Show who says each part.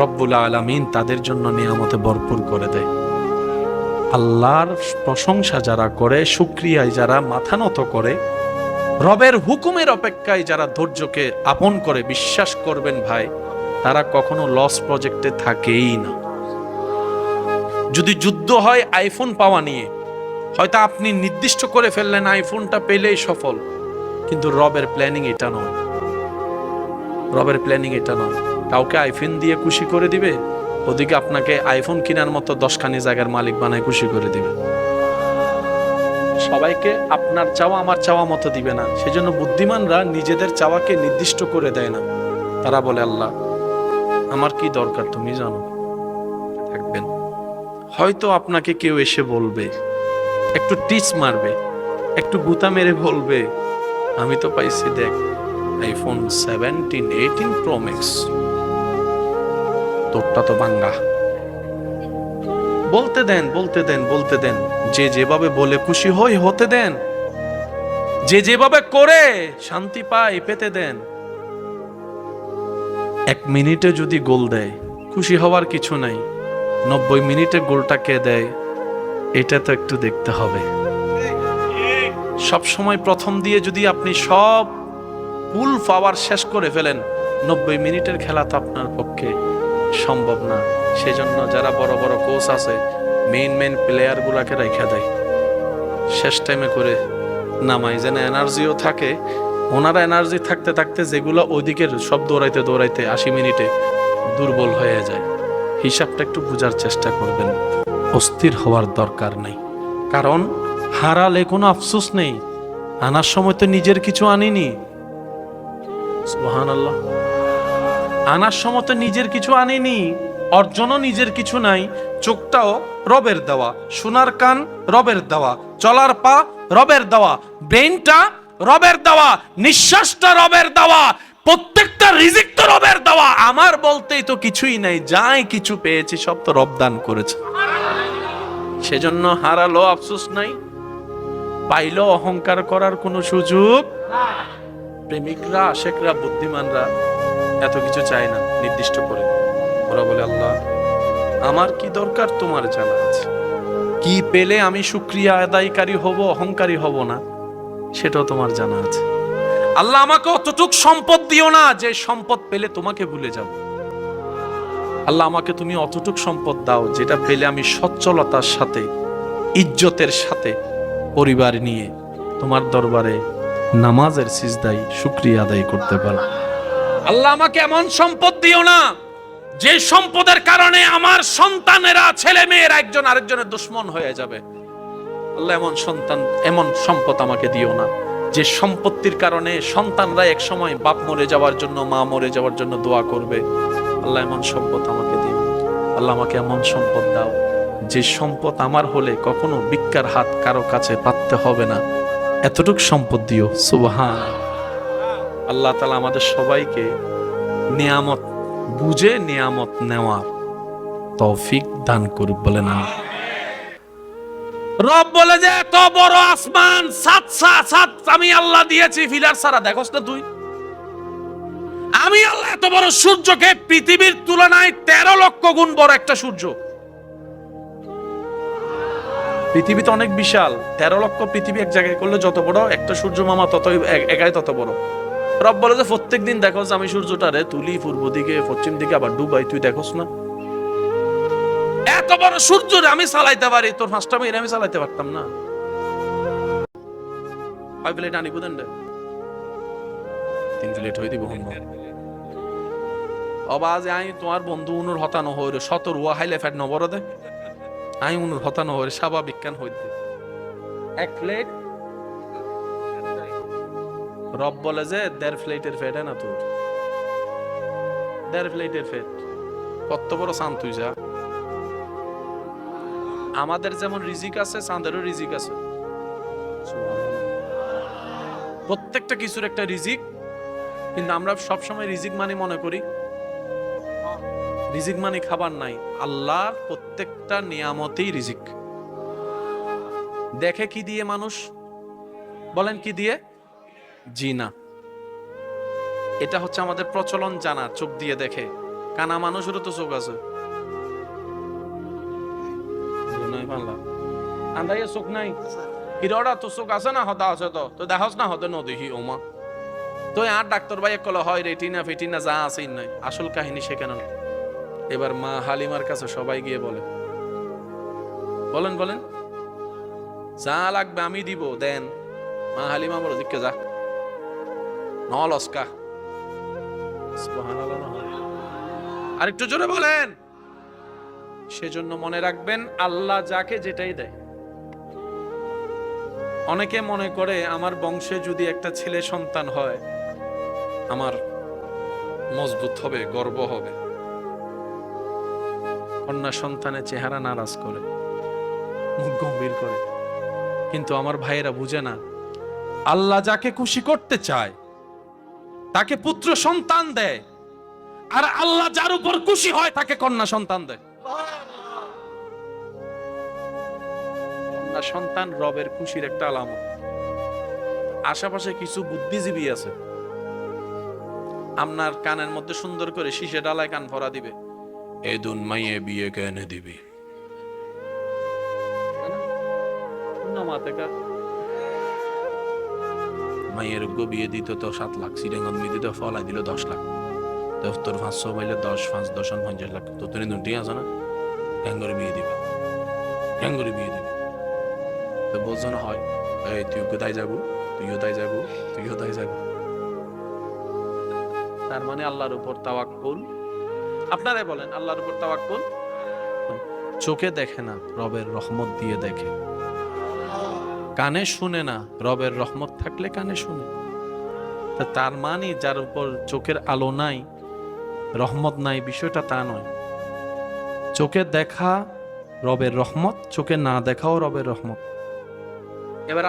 Speaker 1: রব্বুল আলামিন তাদের জন্য নিয়ামতে ভরপুর করে দেয়। আল্লাহর প্রশংসা যারা করে, শুকরিয়ায় যারা মাথা নত করে, রবের হুকুমের অপেক্ষায় যারা ধৈর্যকে আপন করে, বিশ্বাস করবেন ভাই, তারা কখনো লস প্রজেক্টে থাকেই না। যদি যুদ্ধ হয় আইফোন পাওয়া নিয়ে, হয়তো আপনি নির্দিষ্ট করে ফেললেন আইফোনটা পেলেই সফল, কিন্তু রবের প্ল্যানিং এটা নয়। রবের প্ল্যানিং এটা নয়। কাউকে আইফোন দিয়ে খুশি করে দিবে, ওদিকে আপনাকে আইফোন কেনার মতো 10খানি জায়গার মালিক বানায় খুশি করে দিবে। সবাইকে আপনার চাওয়া আমার চাওয়া মতো দিবে না। সেজন্য বুদ্ধিমানরা নিজেদের চাওয়াকে নির্দিষ্ট করে দেয় না। তারা বলে, আল্লাহ আমার কি দরকার তুমি জানো, থাকবেন। হয়তো আপনাকে কেউ এসে বলবে, একটু টিচ মারবে, একটু গুতা মেরে বলবে, আমি তো পাইছি দেখ আইফোন 17, 18 প্রো ম্যাক্স, তোরটা তো ভাঙ্গা। বলতে দেন, বলতে দেন, বলতে দেন। যে যেভাবে বলে খুশি হই হতে দেন, যে যেভাবে করে শান্তি পায় পেতে দেন। 1 মিনিটে যদি গোল দেয়, খুশি হওয়ার কিছু নাই। 90 মিনিটে গোলটা কে দেয়, এটা তো একটু দেখতে হবে। সব সময় প্রথম দিয়ে যদি আপনি সব ফুল পাওয়ার শেষ করে ফেলেন, 90 মিনিটের খেলা তো আপনার পক্ষে সম্ভব না। সেজন্য যারা বড় বড় কোচ আছে, মেইন প্লেয়ার গুলাকে রাখা দেয়, শেষ টাইমে করে নামাই, যেন এনার্জিও থাকে। ওনারা এনার্জি থাকতে থাকতে যেগুলো ওইদিকের সব দৌড়াইতে দৌড়াইতে 80 মিনিটে দুর্বল হয়ে যায়। হিসাবটা একটু বোঝার চেষ্টা করবেন। অস্থির হওয়ার দরকার নেই, কারণ হারালে কোনো আফসোস নেই। আনার সময় তো নিজের কিছু আনিনি। সুবহানাল্লাহ। আনার সময় তো নিজের কিছু আনিনি, অর্জনও নিজের কিছু নাই। চোখটাও রবের দেওয়া, শোনার কান রবের দেওয়া, চলার পা রবের দেওয়া, ব্রেনটা রবের দেওয়া, নিঃশ্বাসটা রবের দেওয়া, প্রত্যেকটা রিজিক তো রবের দেওয়া। আমার বলতেই তো কিছুই নাই, যাই কিছু পেয়েছি সব তো রব দান করেছে। সেজন্য হারালো আফসোস নাই, পাইলো অহংকার করার কোনো সুযোগ। প্রেমিকরা, আশেকরা, বুদ্ধিমানরা এত কিছু চায় না নির্দিষ্ট করে। ওরা বলে, আল্লাহ আমার কি দরকার তোমার জানা আছে, কি পেলে আমি শুকরিয়া আদায়কারী হব, অহংকারী হব না, সেটাও তোমার জানা আছে। আল্লাহ আমাকে অতটুক সম্পদ দিও না যে সম্পদ পেলে তোমাকে ভুলে যাব। আল্লাহ আমাকে তুমি অতটুক সম্পদ দাও যেটা পেলে আমি সচ্ছলতার সাথে, ইজ্জতের সাথে পরিবার নিয়ে তোমার দরবারে নামাজের সিজদায় শুকরিয়া আদায় করতে পারো। আল্লাহ আমাকে এমন সম্পদ দিও না যে সম্পদের কারণে আমার সন্তানেরা, ছেলে মেয়েরা একজন আরেকজনের দুশমন হয়ে যাবে। আল্লাহ এমন সন্তান, এমন সম্পদ আমাকে দিও না যে সম্পত্তির কারণে সন্তানরা এক সময় বাপ মরে যাওয়ার জন্য, মা মরে যাওয়ার জন্য দোয়া করবে। আল্লাহ এমন সম্পদ আমাকে দিও। আল্লাহ আমাকে এমন সম্পদ দাও যে সম্পদ আমার হলে কখনো ভিক্ষার হাত কারো কাছে পাততে হবে না, এতটুক সম্পদ দিও। সুবহান আল্লাহ তাআলা আমাদের সবাইকে নিয়ামত বুঝে নিয়ামত নেওয়ার তৌফিক দান করুক, বলেন আমিন। রব বলে যে এত বড় আসমান, সাত আমি আল্লাহ দিয়েছি, ফিলার ছাড়া দেখোস না তুই? আমি আল্লাহ এত বড় সূর্যকে পৃথিবীর তুলনায় 13 লক্ষ গুণ বড় একটা সূর্য। পৃথিবী তো অনেক বিশাল, 13 লক্ষ পৃথিবী এক জায়গায় করলে যত বড়, একটা সূর্য মামা ততই একাই তত বড়। রব বলে যে প্রত্যেক দিন দেখোস আমি সূর্যটারে তুলি পূর্ব দিকে, পশ্চিম দিকে, আবার ডুবাই, তুই দেখোস না? এত বড় সূর্য আমি চালাইতে পারি, তোর 5টা মিনিট আমি চালাইতে পারতাম না। 5 প্লেট আনি বুঝেন রে, 3 প্লেট হয়ে দিব হন অবাজ। আই তোমার বন্ধু উনুর হতানো হইরে 17 ওয়া হাইলে ফ্যাট নবর দে, আই উনুর হতানো হইরে স্বাভাবিক কেন হইতে 1 প্লেট। রব বলে যে 1.5 প্লেটের ফেট না তোর, 1.5 প্লেটের ফেট। কত বড় চাঁদ তুই যা। আমাদের যেমন রিজিক আছে, চাঁদেরও রিজিক আছে। প্রত্যেকটা কিছুর একটা রিজিক, কিন্তু আমরা সবসময় রিজিক মানে মনে করি রিজিক মানে খাবার নাই। আল্লাহর প্রত্যেকটা নিয়ামতেই রিজিক। দেখে কি দিয়ে মানুষ? বলেন কি দিয়ে? জি না, এটা হচ্ছে আমাদের প্রচলন জানা, চোখ দিয়ে দেখে। কানা মানুষেরও তো চোখ আছে, আন্দাইয়ে চোখ নাই, হিরোটা তো চোখ আছে না, হতা আছে তো, তো দেখাস না হতে নদেহি ওমা, তো আর ডাক্তার ভাই কলে হয় রেটিনা ফেটিনা যা আছে নাই, আসল কাহিনী সেখানে না। এবার মা হালিমার কাছে সবাই গিয়ে বলে, বলেন বলেন যা লাগবে আমি দিব, দেন। মা হালিমা বলো দিকে যা নলস্কা, আরেকটু জোরে বলেন। সেজন্য মনে রাখবেন, আল্লাহ যাকে যেটাই দেয়। অনেকে মনে করে আমার বংশে যদি একটা ছেলে সন্তান হয় আমার মজবুত হবে, গর্ব হবে। কন্যা সন্তানের চেহারা নারাজ করে, মুখ গম্ভীর করে, কিন্তু আমার ভাইয়েরা বুঝে না, আল্লাহ যাকে খুশি করতে চায় তাকে পুত্র সন্তান দেয়, আর আল্লাহ যার উপর খুশি হয় তাকে কন্যা সন্তান দেয়। কন্যা সন্তান রবের খুশির একটা আলামত। আশেপাশে কিছু বুদ্ধিজীবী আছে, আপনার কানের মধ্যে সুন্দর করে শীষে ডালায় কান ভরা দিবে, এ দুন মাইয়ে বিয়ে কেনে দিবি, মাইয়ের বিয়ে দিত তো 7 লাখ, সিডেঙ্গন বিয়ে দিত ফলাই দিল 10 লাখ, তোর 500 পাইলে 10 5 10 50 লাখ, তো তুমি দুটি আছে না, ক্যাঙ্গরে বিয়ে দিবে, ক্যাঙ্গরে বিয়ে দিবে। তো বোঝানো হয়, এই তুই কোথায় যাবো, তুইও তাই যাবো, তুইও তাই যাবো। তার মানে আল্লাহর উপর তাওয়াক্কুল। আপনারাই বলেন আল্লাহর উপর তাওয়াক্কুল। চোখে দেখে না, রবের রহমত দিয়ে দেখে। কানে শুনে না, রবের রহমত থাকলে কানে শুনে। তার মানে যার উপর চোখের আলো নাই, রহমত নাই, বিষয়টা তা নয়। চোখে দেখা রবের রহমত, চোখে না দেখাও রবের রহমত। এবার